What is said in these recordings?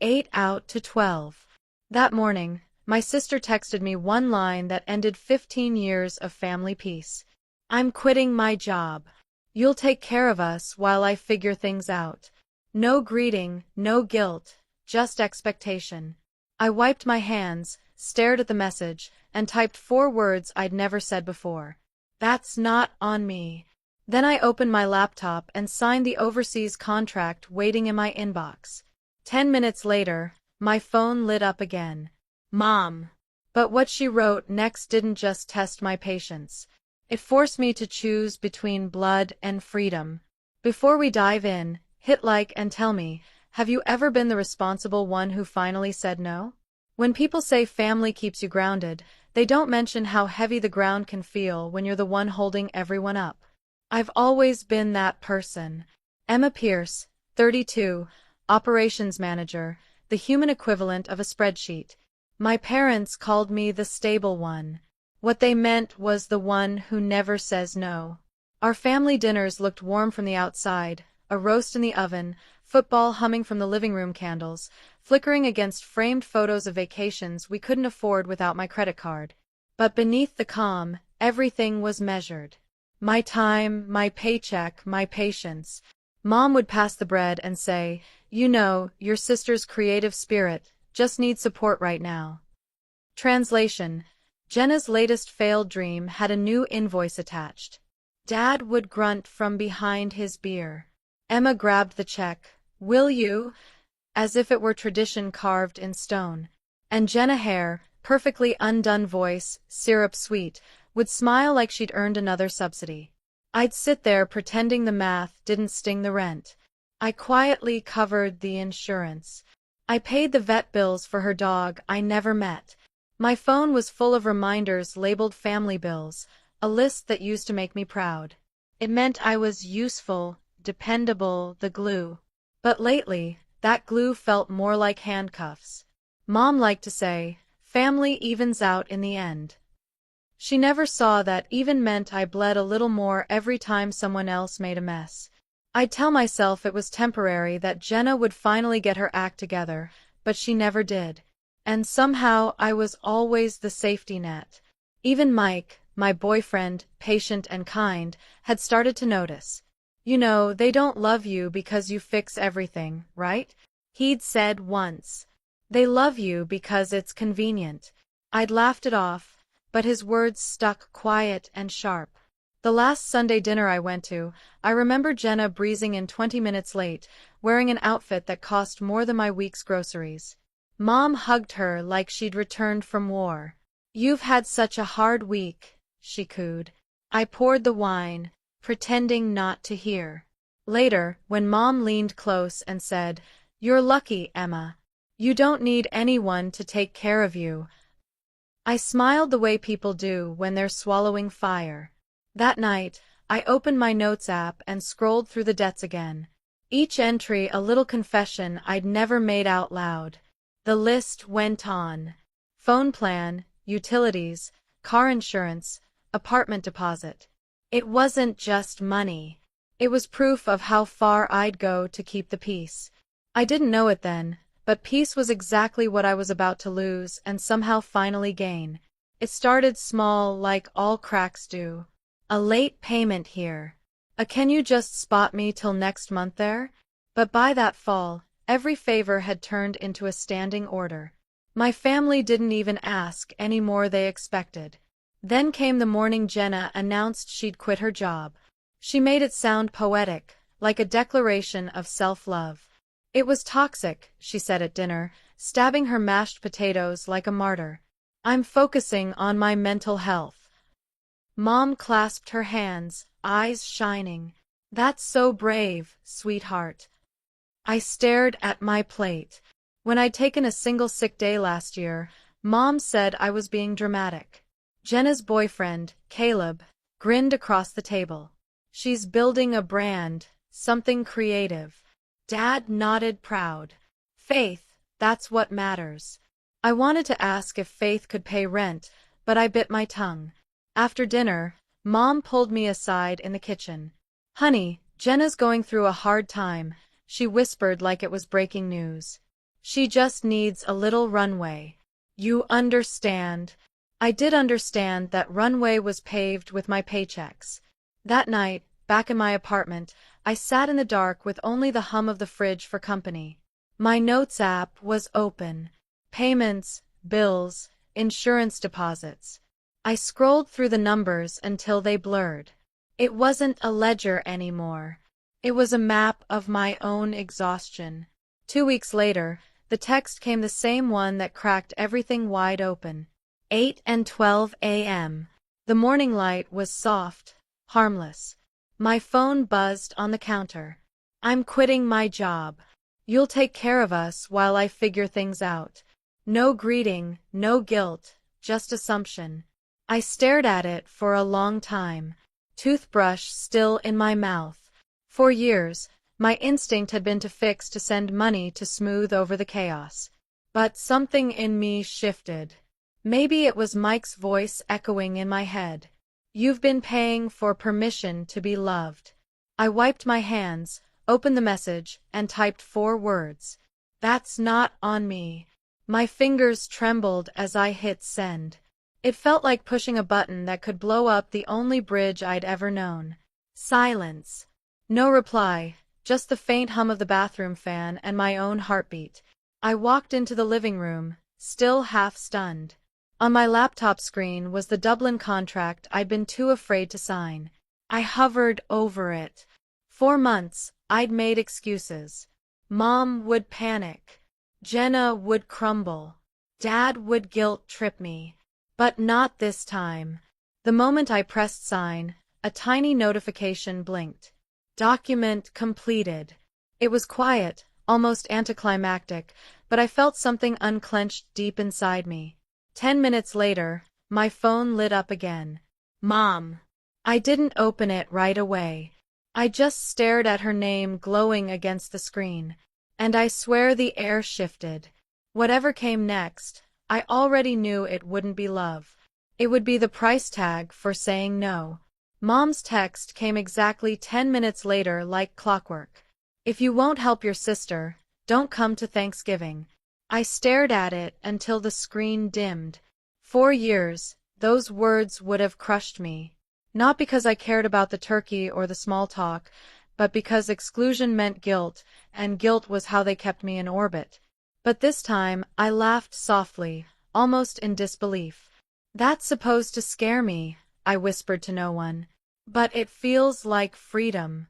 8 out to 12. That morning, my sister texted me one line that ended 15 years of family peace. I'm quitting my job. You'll take care of us while I figure things out. No greeting, no guilt, just expectation. I wiped my hands, stared at the message, and typed 4 words I'd never said before. That's not on me. Then I opened my laptop and signed the overseas contract waiting in my inbox. 10 minutes later, my phone lit up again. Mom. But what she wrote next didn't just test my patience. It forced me to choose between blood and freedom. Before we dive in, hit like and tell me, have you ever been the responsible one who finally said no? When people say family keeps you grounded, they don't mention how heavy the ground can feel when you're the one holding everyone up. I've always been that person. Emma Pierce, 32, operations manager, the human equivalent of a spreadsheet. My parents called me the stable one. What they meant was the one who never says no. Our family dinners looked warm from the outside, a roast in the oven, football humming from the living room candles, flickering against framed photos of vacations we couldn't afford without my credit card. But beneath the calm, everything was measured. My time, my paycheck, my patience. Mom would pass the bread and say, you know, your sister's creative spirit just needs support right now. Translation: Jenna's latest failed dream had a new invoice attached. Dad would grunt from behind his beer. Emma grabbed the check. Will you? As if it were tradition carved in stone. And Jenna Hare, perfectly undone voice, syrup sweet, would smile like she'd earned another subsidy. I'd sit there pretending the math didn't sting the rent. I quietly covered the insurance. I paid the vet bills for her dog I never met. My phone was full of reminders labeled family bills, a list that used to make me proud. It meant I was useful, dependable, the glue. But lately, that glue felt more like handcuffs. Mom liked to say, family evens out in the end. She never saw that even meant I bled a little more every time someone else made a mess. I'd tell myself it was temporary, that Jenna would finally get her act together, but she never did. And somehow I was always the safety net. Even Mike, my boyfriend, patient and kind, had started to notice. You know, they don't love you because you fix everything, right? He'd said once. They love you because it's convenient. I'd laughed it off, but his words stuck quiet and sharp. The last Sunday dinner I went to, I remember Jenna breezing in 20 minutes late, wearing an outfit that cost more than my week's groceries. Mom hugged her like she'd returned from war. You've had such a hard week, she cooed. I poured the wine, pretending not to hear. Later, when Mom leaned close and said, "You're lucky, Emma. You don't need anyone to take care of you," I smiled the way people do when they're swallowing fire. That night, I opened my notes app and scrolled through the debts again. Each entry a little confession I'd never made out loud. The list went on. Phone plan, utilities, car insurance, apartment deposit. It wasn't just money. It was proof of how far I'd go to keep the peace. I didn't know it then, but peace was exactly what I was about to lose and somehow finally gain. It started small, like all cracks do. A late payment here. A "can you just spot me till next month there?" But by that fall, every favor had turned into a standing order. My family didn't even ask any more, they expected. Then came the morning Jenna announced she'd quit her job. She made it sound poetic, like a declaration of self-love. It was toxic, she said at dinner, stabbing her mashed potatoes like a martyr. I'm focusing on my mental health. Mom clasped her hands, eyes shining. That's so brave, sweetheart. I stared at my plate. When I'd taken a single sick day last year, Mom said I was being dramatic. Jenna's boyfriend, Caleb, grinned across the table. She's building a brand, something creative. Dad nodded proud. Faith, that's what matters. I wanted to ask if Faith could pay rent, but I bit my tongue. After dinner, Mom pulled me aside in the kitchen. Honey, Jenna's going through a hard time, she whispered like it was breaking news. She just needs a little runway. You understand. I did understand that runway was paved with my paychecks. That night, back in my apartment, I sat in the dark with only the hum of the fridge for company. My notes app was open. Payments, bills, insurance deposits. I scrolled through the numbers until they blurred. It wasn't a ledger anymore. It was a map of my own exhaustion. 2 weeks later, the text came, the same one that cracked everything wide open. 8:12 a.m. The morning light was soft, harmless. My phone buzzed on the counter. I'm quitting my job. You'll take care of us while I figure things out. No greeting, no guilt, just assumption. I stared at it for a long time, toothbrush still in my mouth. For years, my instinct had been to send money to smooth over the chaos. But something in me shifted. Maybe it was Mike's voice echoing in my head. You've been paying for permission to be loved. I wiped my hands, opened the message, and typed 4 words. That's not on me. My fingers trembled as I hit send. It felt like pushing a button that could blow up the only bridge I'd ever known. Silence. No reply, just the faint hum of the bathroom fan and my own heartbeat. I walked into the living room, still half stunned. On my laptop screen was the Dublin contract I'd been too afraid to sign. I hovered over it. 4 months, I'd made excuses. Mom would panic. Jenna would crumble. Dad would guilt-trip me. But not this time. The moment I pressed sign, a tiny notification blinked. Document completed. It was quiet, almost anticlimactic, but I felt something unclenched deep inside me. 10 minutes later, my phone lit up again. Mom. I didn't open it right away. I just stared at her name glowing against the screen. And I swear the air shifted. Whatever came next, I already knew it wouldn't be love. It would be the price tag for saying no. Mom's text came exactly 10 minutes later, like clockwork. If you won't help your sister, don't come to Thanksgiving. I stared at it until the screen dimmed. 4 years, those words would have crushed me. Not because I cared about the turkey or the small talk, but because exclusion meant guilt, and guilt was how they kept me in orbit. But this time, I laughed softly, almost in disbelief. That's supposed to scare me, I whispered to no one. But it feels like freedom.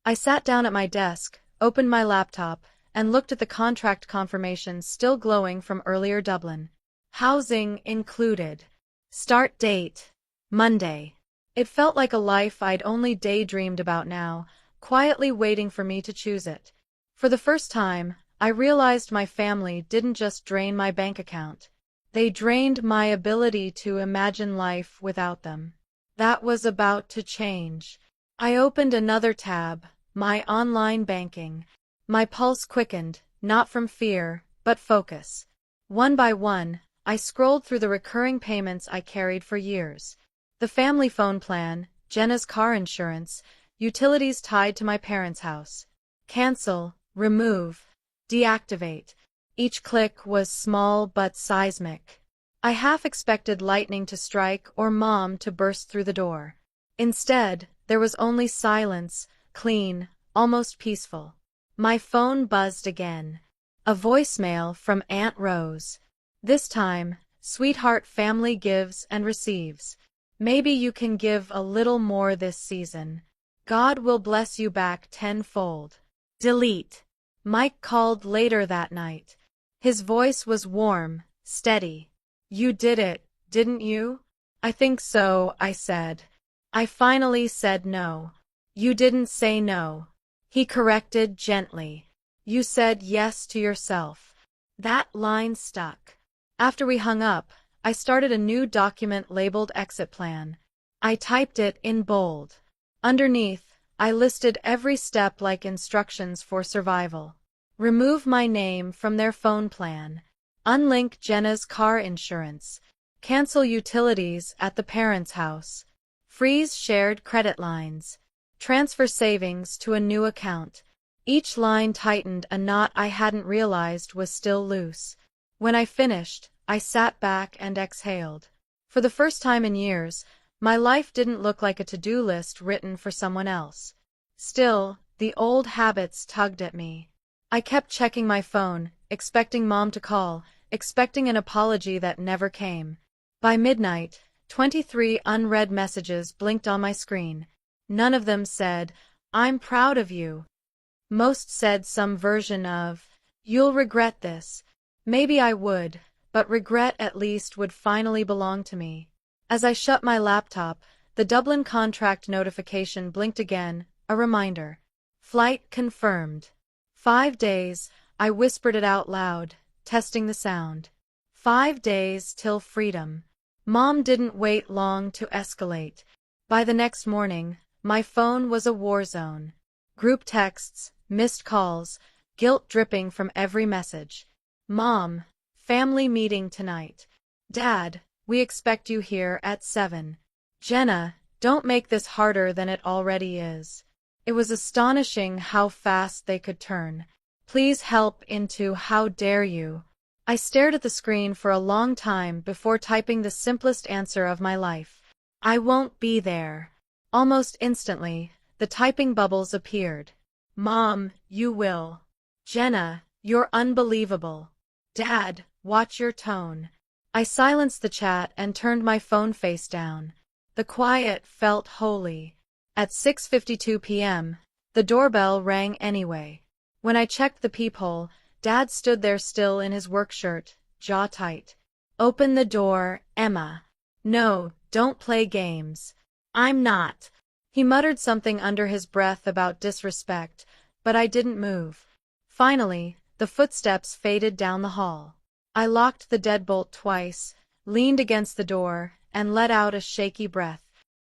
I sat down at my desk, opened my laptop, and looked at the contract confirmation still glowing from earlier Dublin. Housing included. Start date, Monday. It felt like a life I'd only daydreamed about now, quietly waiting for me to choose it. For the first time, I realized my family didn't just drain my bank account. They drained my ability to imagine life without them. That was about to change. I opened another tab, my online banking. My pulse quickened, not from fear, but focus. One by one, I scrolled through the recurring payments I carried for years. The family phone plan, Jenna's car insurance, utilities tied to my parents' house. Cancel, remove, deactivate. Each click was small but seismic. I half expected lightning to strike or Mom to burst through the door. Instead, there was only silence, clean, almost peaceful. My phone buzzed again. A voicemail from Aunt Rose. This time, sweetheart, family gives and receives. Maybe you can give a little more this season. God will bless you back tenfold. Delete. Mike called later that night. His voice was warm, steady. You did it, didn't you? I think so, I said. I finally said no. You didn't say no. He corrected gently. You said yes to yourself. That line stuck. After we hung up, I started a new document labeled Exit Plan. I typed it in bold. Underneath, I listed every step like instructions for survival. Remove my name from their phone plan. Unlink Jenna's car insurance. Cancel utilities at the parents' house. Freeze shared credit lines. Transfer savings to a new account. Each line tightened a knot I hadn't realized was still loose. When I finished, I sat back and exhaled. For the first time in years, my life didn't look like a to-do list written for someone else. Still, the old habits tugged at me. I kept checking my phone, expecting Mom to call, expecting an apology that never came. By midnight, 23 unread messages blinked on my screen. None of them said, "I'm proud of you." Most said some version of, "You'll regret this." Maybe I would, but regret at least would finally belong to me. As I shut my laptop, the Dublin contract notification blinked again, a reminder. Flight confirmed. 5 days, I whispered it out loud, testing the sound. 5 days till freedom. Mom didn't wait long to escalate. By the next morning, my phone was a war zone. Group texts, missed calls, guilt dripping from every message. Mom, family meeting tonight. Dad, we expect you here at 7. Jenna, don't make this harder than it already is. It was astonishing how fast they could turn. Please help into how dare you. I stared at the screen for a long time before typing the simplest answer of my life. I won't be there. Almost instantly, the typing bubbles appeared. Mom, you will. Jenna, you're unbelievable. Dad, watch your tone. I silenced the chat and turned my phone face down. The quiet felt holy. At 6:52 p.m., the doorbell rang anyway. When I checked the peephole, Dad stood there still in his work shirt, jaw tight. Open the door, Emma. No, don't play games. I'm not. He muttered something under his breath about disrespect, but I didn't move. Finally, the footsteps faded down the hall. I locked the deadbolt twice, leaned against the door, and let out a shaky breath.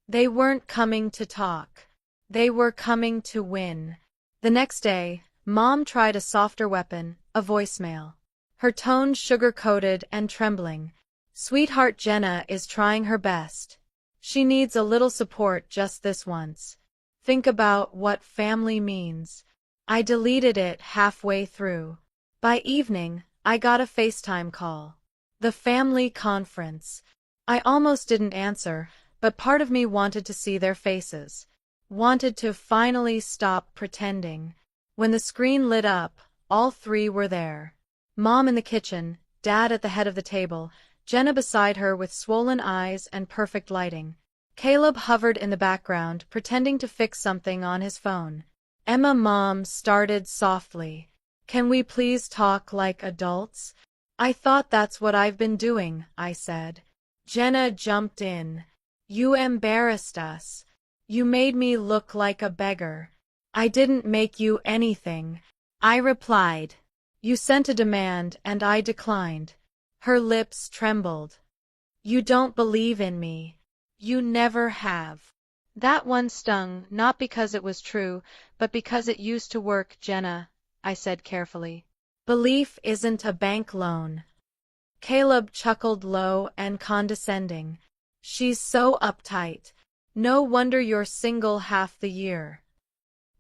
They weren't coming to talk. They were coming to win. The next day, Mom tried a softer weapon, a voicemail. Her tone sugar-coated and trembling. Sweetheart, Jenna is trying her best. She needs a little support just this once. Think about what family means. I deleted it halfway through. By evening, I got a FaceTime call. The family conference. I almost didn't answer, but part of me wanted to see their faces. Wanted to finally stop pretending. When the screen lit up, all three were there. Mom in the kitchen, Dad at the head of the table, Jenna beside her with swollen eyes and perfect lighting. Caleb hovered in the background, pretending to fix something on his phone. Emma, Mom started softly. Can we please talk like adults? I thought that's what I've been doing, I said. Jenna jumped in. You embarrassed us. You made me look like a beggar. I didn't make you anything, I replied. You sent a demand and I declined. Her lips trembled. You don't believe in me. You never have. That one stung, not because it was true, but because it used to work, Jenna, I said carefully. Belief isn't a bank loan. Caleb chuckled low and condescending. She's so uptight. No wonder you're single half the year.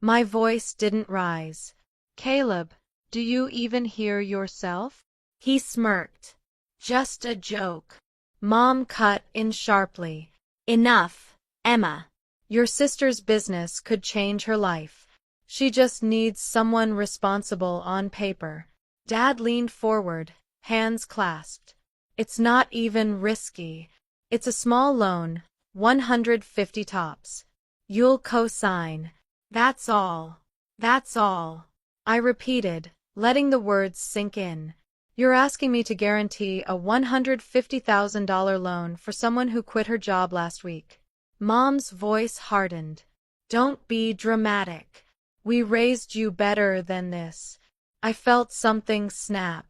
My voice didn't rise. Caleb, do you even hear yourself? He smirked. Just a joke. Mom cut in sharply. Enough, Emma. Your sister's business could change her life. She just needs someone responsible on paper. Dad leaned forward, hands clasped. It's not even risky. It's a small loan, 150 tops. You'll co-sign. That's all. That's all. I repeated, letting the words sink in. You're asking me to guarantee a $150,000 loan for someone who quit her job last week. Mom's voice hardened. Don't be dramatic. We raised you better than this. I felt something snap.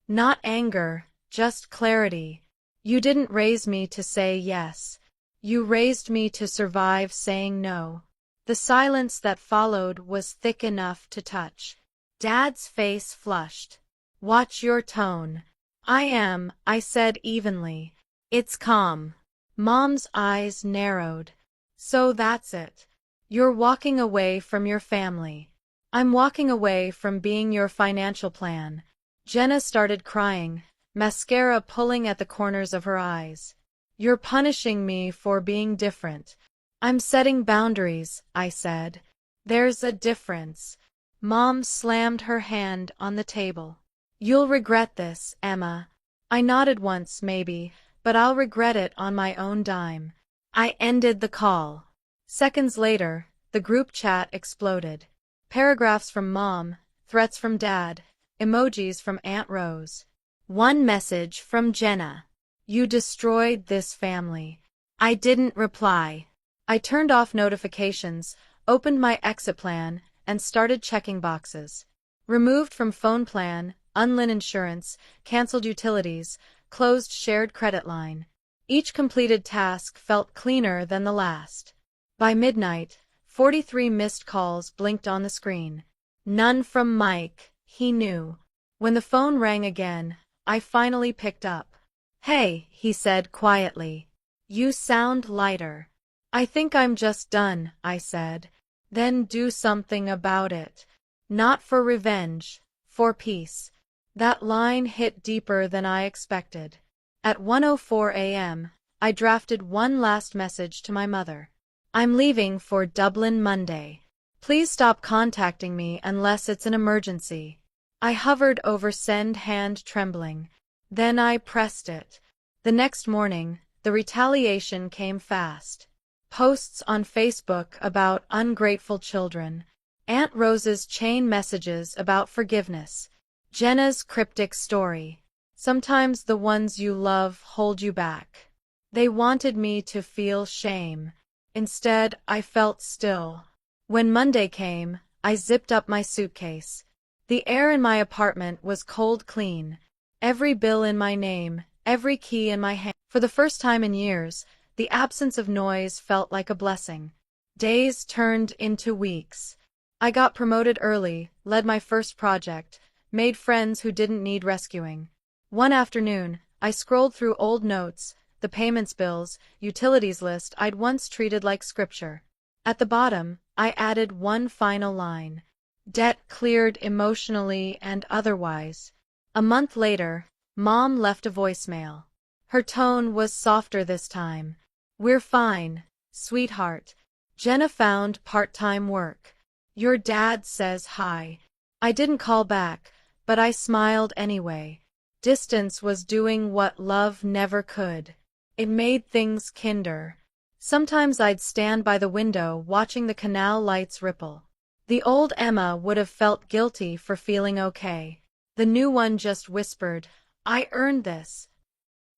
Not anger, just clarity. You didn't raise me to say yes. You raised me to survive saying no. The silence that followed was thick enough to touch. Dad's face flushed. Watch your tone. I said evenly. It's calm. Mom's eyes narrowed. So that's it. You're walking away from your family. I'm walking away from being your financial plan. Jenna started crying, mascara pulling at the corners of her eyes. You're punishing me for being different. I'm setting boundaries, I said. There's a difference. Mom slammed her hand on the table. You'll regret this, Emma. I nodded once, maybe, but I'll regret it on my own dime. I ended the call. Seconds later, the group chat exploded. Paragraphs from Mom, threats from Dad, emojis from Aunt Rose. One message from Jenna. You destroyed this family. I didn't reply. I turned off notifications, opened my exit plan, and started checking boxes. Removed from phone plan, unlin insurance, canceled utilities, closed shared credit line. Each completed task felt cleaner than the last. By midnight, 43 missed calls blinked on the screen. None from Mike, he knew. When the phone rang again, I finally picked up. Hey, he said quietly. You sound lighter. I think I'm just done, I said. Then do something about it. Not for revenge, for peace. That line hit deeper than I expected. At 1:04 a.m., I drafted one last message to my mother. I'm leaving for Dublin Monday. Please stop contacting me unless it's an emergency. I hovered over send, hand trembling. Then I pressed it. The next morning, the retaliation came fast. Posts on Facebook about ungrateful children. Aunt Rose's chain messages about forgiveness. Jenna's cryptic story. Sometimes the ones you love hold you back. They wanted me to feel shame. Instead, I felt still. When Monday came, I zipped up my suitcase. The air in my apartment was cold clean. Every bill in my name, every key in my hand. For the first time in years, the absence of noise felt like a blessing. Days turned into weeks. I got promoted early, led my first project, made friends who didn't need rescuing. One afternoon, I scrolled through old notes, the payments bills, utilities list I'd once treated like scripture. At the bottom, I added one final line. Debt cleared emotionally and otherwise. A month later, Mom left a voicemail. Her tone was softer this time. We're fine, sweetheart. Jenna found part-time work. Your dad says hi. I didn't call back, but I smiled anyway. Distance was doing what love never could. It made things kinder. Sometimes I'd stand by the window watching the canal lights ripple. The old Emma would have felt guilty for feeling okay. The new one just whispered, I earned this.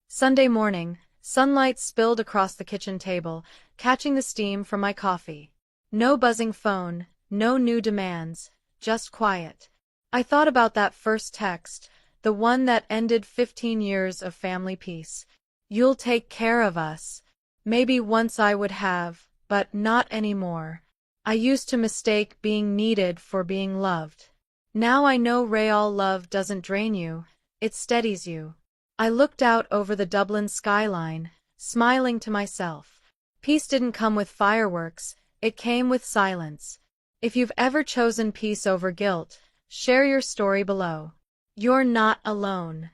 Sunday morning, sunlight spilled across the kitchen table, catching the steam from my coffee. No buzzing phone, no new demands, just quiet. I thought about that first text, the one that ended 15 years of family peace. You'll take care of us. Maybe once I would have, but not anymore. I used to mistake being needed for being loved. Now I know real love doesn't drain you, it steadies you. I looked out over the Dublin skyline, smiling to myself. Peace didn't come with fireworks, it came with silence. If you've ever chosen peace over guilt, share your story below. You're not alone.